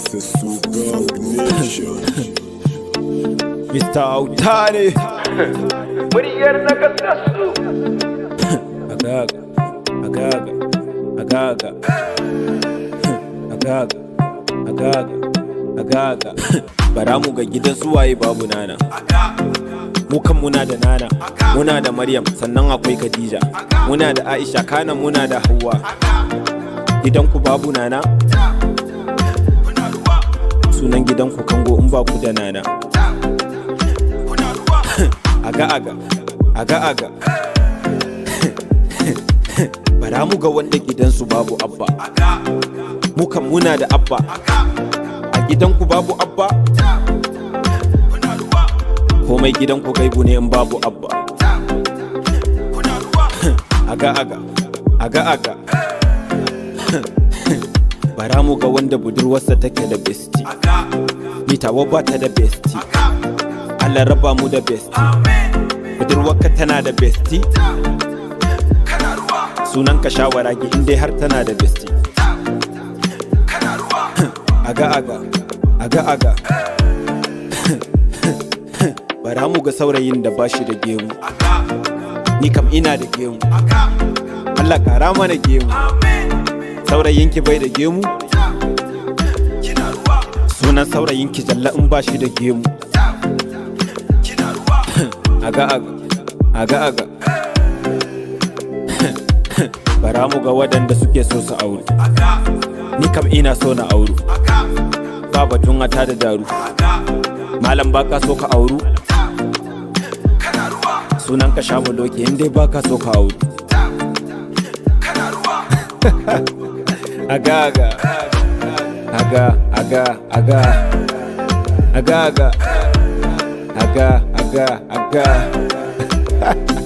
Mr. Sugar Nation. Mr. Autare. Muryar na kasassu. Agaga, agaga, agaga, agaga, agaga, agaga. Bara mu ga gidan suwaye babu nana. Mu kan muna da nana, muna da Maryam, sannan akwai Khadija. Muna da Aisha, kana muna da Hauwa. Gidanku babu nana? Sunan gidanku Kango in ba ku da nana. Aga aga, aga aga. Bara mu ga wanda gidansu babu abba. Mu kan muna da abba. A gidanku babu abba? Komai gidanku gaibu ne in babu abba. Aga aga, aga aga. Bara mu ga wanda budurwarsa take da besti. Ni tawa ba ta da besti. Allah raba mu da besti. Budurwarka tana da besti. Sunanka shawara gi in dai har tana da besti. Aga aga, aga aga. Bara mu ga saurayin da bashi da gemu. Ni kam ina da gemu. Allah kara mana gemu. Saurayinki bai da gemu? Sunan saurayinki jalla in bashi da gemu. Aga aga, aga aga. Bara mu ga waɗanda suke so su auru. Ni kam ina so na auru. Ba batun ata da daru. Malam baka so ka auru? Sunan ka sha doki in dai baka so ka auru. Aga aga, aga aga aga, aga aga, aga aga aga.